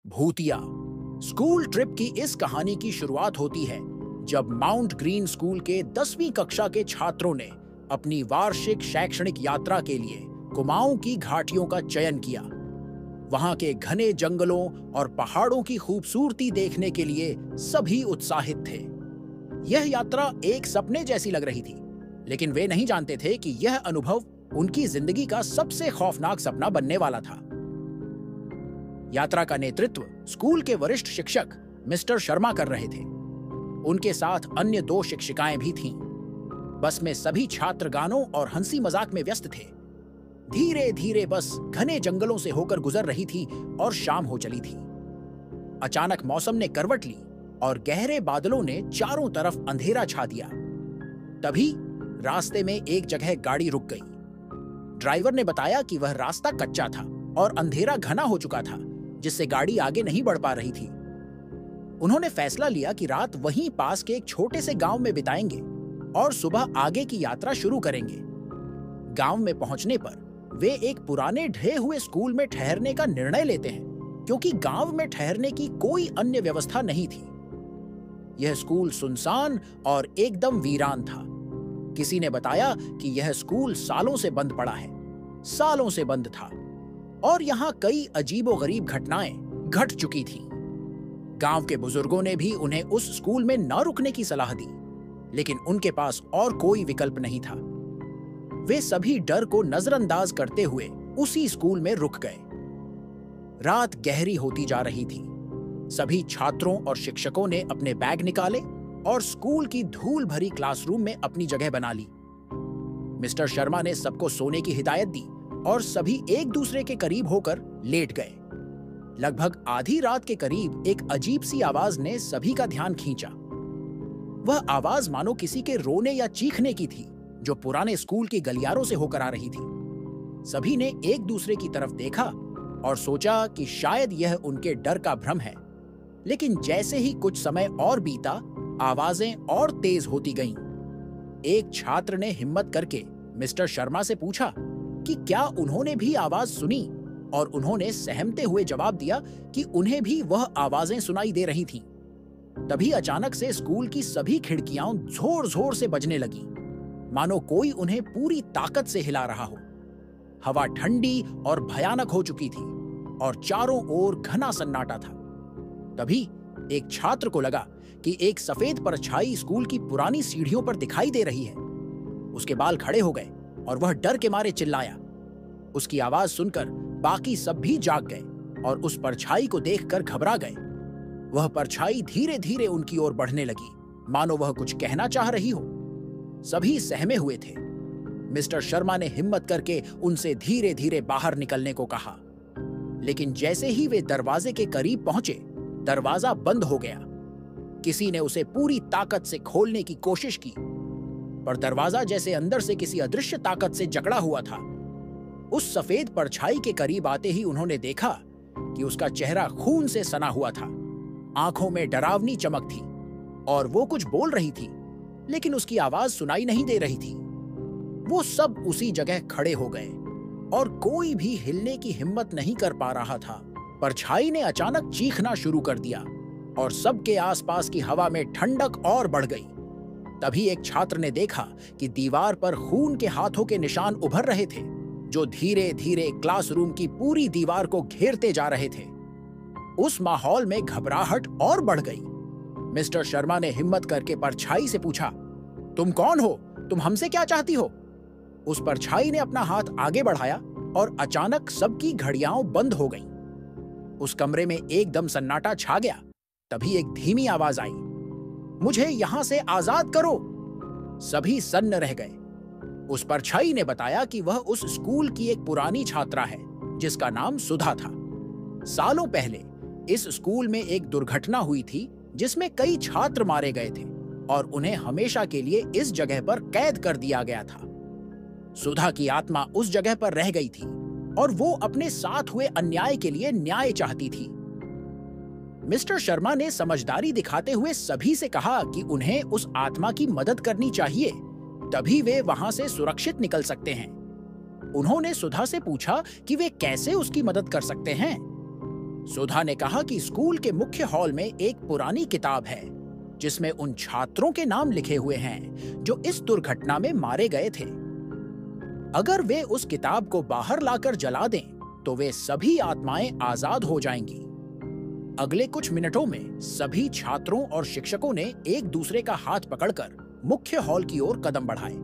भूतिया। School trip की इस कहानी की शुरुआत होती है जब माउंट ग्रीन स्कूल के 10वीं कक्षा के छात्रों ने अपनी वार्षिक शैक्षणिक यात्रा के लिए कुमाऊं की घाटियों का चयन किया। वहां के घने जंगलों और पहाड़ों की खूबसूरती देखने के लिए सभी उत्साहित थे। यह यात्रा एक सपने जैसी लग रही थी, लेकिन वे नहीं जानते थे कि यह अनुभव उनकी जिंदगी का सबसे खौफनाक सपना बनने वाला था। यात्रा का नेतृत्व स्कूल के वरिष्ठ शिक्षक मिस्टर शर्मा कर रहे थे। उनके साथ अन्य 2 शिक्षिकाएं भी थीं। बस में सभी छात्र गानों और हंसी मजाक में व्यस्त थे। धीरे धीरे बस घने जंगलों से होकर गुजर रही थी और शाम हो चली थी। अचानक मौसम ने करवट ली और गहरे बादलों ने चारों तरफ अंधेरा छा दिया। तभी रास्ते में एक जगह गाड़ी रुक गई। ड्राइवर ने बताया कि वह रास्ता कच्चा था और अंधेरा घना हो चुका था, जिससे गाड़ी आगे नहीं बढ़ पा रही थी। उन्होंने फैसला लिया कि रात वहीं पास के एक छोटे से गांव में बिताएंगे और सुबह आगे की यात्रा शुरू करेंगे। गांव में पहुंचने पर वे एक पुराने ढहे हुए स्कूल में ठहरने का निर्णय लेते हैं, क्योंकि गांव में ठहरने की कोई अन्य व्यवस्था नहीं थी। यह स्कूल सुनसान और एकदम वीरान था। किसी ने बताया कि यह स्कूल सालों से बंद पड़ा है, सालों से बंद था, और यहाँ कई अजीबोगरीब घटनाएं घट चुकी थीं। गांव के बुजुर्गों ने भी उन्हें उस स्कूल में न रुकने की सलाह दी, लेकिन उनके पास और कोई विकल्प नहीं था। वे सभी डर को नजरअंदाज करते हुए उसी स्कूल में रुक गए। रात गहरी होती जा रही थी। सभी छात्रों और शिक्षकों ने अपने बैग निकाले और स्कूल की धूल भरी क्लासरूम में अपनी जगह बना ली। मिस्टर शर्मा ने सबको सोने की हिदायत दी और सभी एक दूसरे के करीब होकर लेट गए। लगभग आधी रात के करीब एक अजीब सी आवाज ने सभी का ध्यान खींचा। वह आवाज मानो किसी के रोने या चीखने की थी, जो पुराने स्कूल की गलियारों से होकर आ रही थी। सभी ने एक दूसरे की तरफ देखा और सोचा कि शायद यह उनके डर का भ्रम है। लेकिन जैसे ही कुछ समय और बीता, आवाजें और तेज होती गईं। एक छात्र ने हिम्मत करके मिस्टर शर्मा से पूछा कि क्या उन्होंने भी आवाज सुनी, और उन्होंने सहमते हुए जवाब दिया कि उन्हें भी वह आवाजें सुनाई दे रही थीं। तभी अचानक से स्कूल की सभी खिड़कियां जोर-जोर से बजने लगी, मानो कोई उन्हें पूरी ताकत से हिला रहा हो। हवा ठंडी और भयानक हो चुकी थी और चारों ओर घना सन्नाटा था। तभी एक छात्र को लगा कि एक सफेद परछाई स्कूल की पुरानी सीढ़ियों पर दिखाई दे रही है। उसके बाल खड़े हो गए और वह डर के मारे चिल्लाया। उसकी आवाज सुनकर बाकी सब भी जाग गए और उस परछाई को देखकर घबरा गए। वह परछाई धीरे धीरे उनकी ओर बढ़ने लगी, मानो वह कुछ कहना चाह रही हो। सभी सहमे हुए थे। मिस्टर शर्मा ने हिम्मत करके उनसे धीरे धीरे बाहर निकलने को कहा, लेकिन जैसे ही वे दरवाजे के करीब पहुंचे, दरवाजा बंद हो गया। किसी ने उसे पूरी ताकत से खोलने की कोशिश की, पर दरवाजा जैसे अंदर से किसी अदृश्य ताकत से जकड़ा हुआ था। उस सफेद परछाई के करीब आते ही उन्होंने देखा कि उसका चेहरा खून से सना हुआ था। आंखों में डरावनी चमक थी और वो कुछ बोल रही थी, लेकिन उसकी आवाज सुनाई नहीं दे रही थी। वो सब उसी जगह खड़े हो गए और कोई भी हिलने की हिम्मत नहीं कर पा रहा था। परछाई ने अचानक चीखना शुरू कर दिया और सबके आसपास की हवा में ठंडक और बढ़ गई। तभी एक छात्र ने देखा कि दीवार पर खून के हाथों के निशान उभर रहे थे, जो धीरे धीरे क्लासरूम की पूरी दीवार को घेरते जा रहे थे। उस माहौल में घबराहट और बढ़ गई। मिस्टर शर्मा ने हिम्मत करके परछाई से पूछा, तुम कौन हो? तुम हमसे क्या चाहती हो? उस परछाई ने अपना हाथ आगे बढ़ाया और अचानक सबकी घड़ियां बंद हो गईं। उस कमरे में एकदम सन्नाटा छा गया। तभी एक धीमी आवाज आई, मुझे यहां से आजाद करो। सभी सन्न रह गए। उस परछाई ने बताया कि वह उस स्कूल की एक पुरानी छात्रा है, जिसका नाम सुधा था। सालों पहले इस स्कूल में एक दुर्घटना हुई थी, जिसमें कई छात्र मारे गए थे और उन्हें हमेशा के लिए इस जगह पर कैद कर दिया गया था। सुधा की आत्मा उस जगह पर रह गई थी और वो अपने साथ हुए अन्याय के लिए न्याय चाहती थी। मिस्टर शर्मा ने समझदारी दिखाते हुए सभी से कहा कि उन्हें उस आत्मा की मदद करनी चाहिए, तभी वे वहां से सुरक्षित निकल सकते हैं। उन्होंने सुधा से पूछा कि वे कैसे उसकी मदद कर सकते हैं। सुधा ने कहा कि स्कूल के मुख्य हॉल में एक पुरानी किताब है जिसमें उन छात्रों के नाम लिखे हुए हैं जो इस दुर्घटना में मारे गए थे। अगर वे उस किताब को बाहर लाकर जला दें तो वे सभी आत्माएं आजाद हो जाएंगी। अगले कुछ मिनटों में सभी छात्रों और शिक्षकों ने एक दूसरे का हाथ पकड़कर मुख्य हॉल की ओर कदम बढ़ाए।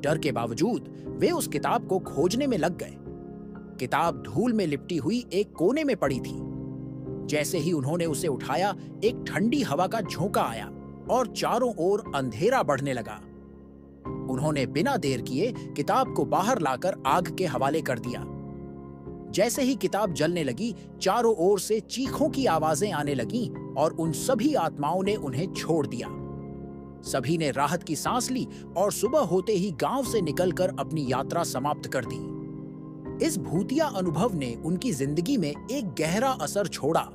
डर के बावजूद वे उस किताब को खोजने में लग गए। किताब धूल में लिपटी हुई एक कोने में पड़ी थी। जैसे ही उन्होंने उसे उठाया, एक ठंडी हवा का झोंका आया और चारों ओर अंधेरा बढ़ने लगा। उन्होंने बिना देर किए किताब को बाहर लाकर आग के हवाले कर दिया। जैसे ही किताब जलने लगी, चारों ओर से चीखों की आवाजें आने लगीं और उन सभी आत्माओं ने उन्हें छोड़ दिया। सभी ने राहत की सांस ली और सुबह होते ही गांव से निकलकर अपनी यात्रा समाप्त कर दी। इस भूतिया अनुभव ने उनकी जिंदगी में एक गहरा असर छोड़ा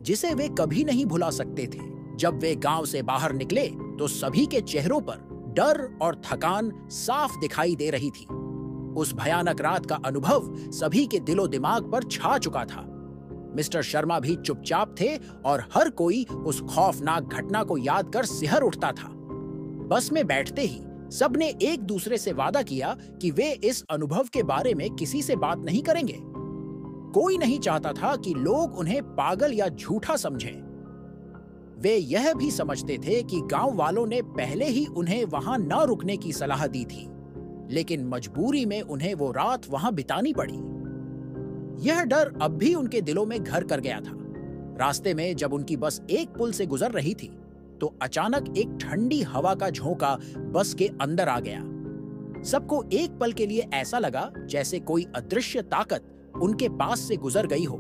जिसे वे कभी नहीं भुला सकते थे। जब वे गांव से बाहर निकले तो सभी के चेहरों पर डर और थकान साफ दिखाई दे रही थी। उस भयानक रात का अनुभव सभी के दिलो दिमाग पर छा चुका था। मिस्टर शर्मा भी चुपचाप थे और हर कोई उस खौफनाक घटना को याद कर सिहर उठता था। बस में बैठते ही सबने एक दूसरे से वादा किया कि वे इस अनुभव के बारे में किसी से बात नहीं करेंगे। कोई नहीं चाहता था कि लोग उन्हें पागल या झूठा समझें। वे यह भी समझते थे कि गांव वालों ने पहले ही उन्हें वहां न रुकने की सलाह दी थी, लेकिन मजबूरी में उन्हें वो रात वहां बितानी पड़ी। यह डर अब भी उनके दिलों में घर कर गया था। रास्ते में जब उनकी बस एक पुल से गुजर रही थी तो अचानक एक ठंडी हवा का झोंका बस के अंदर आ गया। सबको एक पल के लिए ऐसा लगा जैसे कोई अदृश्य ताकत उनके पास से गुजर गई हो।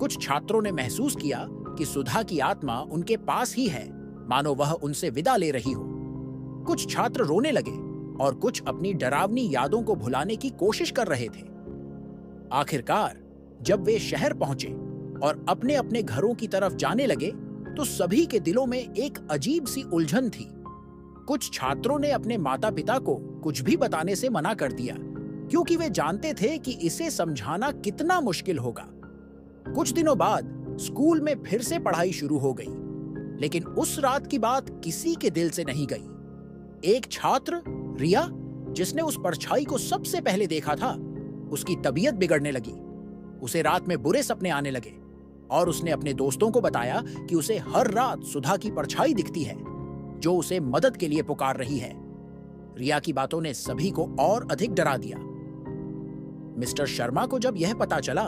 कुछ छात्रों ने महसूस किया कि सुधा की आत्मा उनके पास ही है, मानो वह उनसे विदा ले रही हो। कुछ छात्र रोने लगे और कुछ अपनी डरावनी यादों को भुलाने की कोशिश कर रहे थे। आखिरकार जब वे शहर पहुंचे और अपने अपने घरों की तरफ जाने लगे तो सभी के दिलों में एक अजीब सी उलझन थी। कुछ छात्रों ने अपने माता पिता को कुछ भी बताने से मना कर दिया क्योंकि वे जानते थे कि इसे समझाना कितना मुश्किल होगा। कुछ दिनों बाद स्कूल में फिर से पढ़ाई शुरू हो गई, लेकिन उस रात की बात किसी के दिल से नहीं गई। एक छात्र रिया, जिसने उस परछाई को सबसे पहले देखा था, उसकी तबीयत बिगड़ने लगी। उसे रात में बुरे सपने आने लगे और उसने अपने दोस्तों को बताया कि उसे हर रात सुधा की परछाई दिखती है जो उसे मदद के लिए पुकार रही है। रिया की बातों ने सभी को और अधिक डरा दिया। मिस्टर शर्मा को जब यह पता चला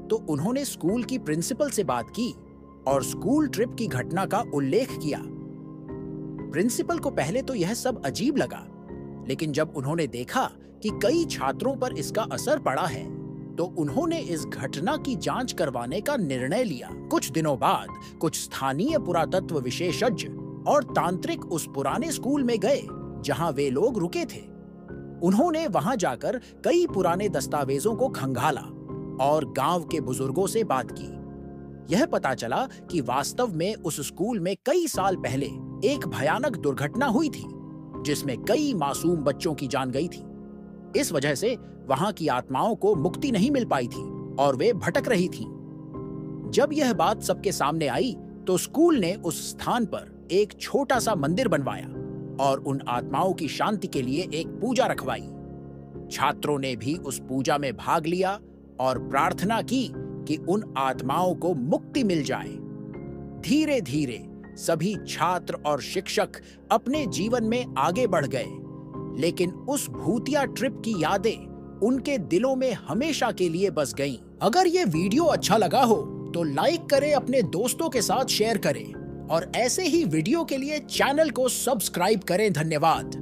तो उन्होंने स्कूल की प्रिंसिपल से बात की और स्कूल ट्रिप की घटना का उल्लेख किया। प्रिंसिपल को पहले तो यह सब अजीब लगा, लेकिन जब उन्होंने देखा कि कई छात्रों पर इसका असर पड़ा है तो उन्होंने इस घटना की जांच करवाने का निर्णय लिया। कुछ दिनों बाद कुछ स्थानीय पुरातत्व विशेषज्ञ और तांत्रिक उस पुराने स्कूल में गए जहां वे लोग रुके थे। उन्होंने वहां जाकर कई पुराने दस्तावेजों को खंगाला और गांव के बुजुर्गों से बात की। यह पता चला कि वास्तव में उस स्कूल में कई साल पहले एक भयानक दुर्घटना हुई थी जिसमें कई मासूम बच्चों की जान गई थी। इस वजह से वहां की आत्माओं को मुक्ति नहीं मिल पाई थी और वे भटक रही थीं। जब यह बात सबके सामने आई तो स्कूल ने उस स्थान पर एक छोटा सा मंदिर बनवाया और उन आत्माओं की शांति के लिए एक पूजा रखवाई। छात्रों ने भी उस पूजा में भाग लिया और प्रार्थना की कि उन आत्माओं को मुक्ति मिल जाए। धीरे धीरे सभी छात्र और शिक्षक अपने जीवन में आगे बढ़ गए, लेकिन उस भूतिया ट्रिप की यादें उनके दिलों में हमेशा के लिए बस गईं। अगर ये वीडियो अच्छा लगा हो तो लाइक करें, अपने दोस्तों के साथ शेयर करें और ऐसे ही वीडियो के लिए चैनल को सब्सक्राइब करें। धन्यवाद।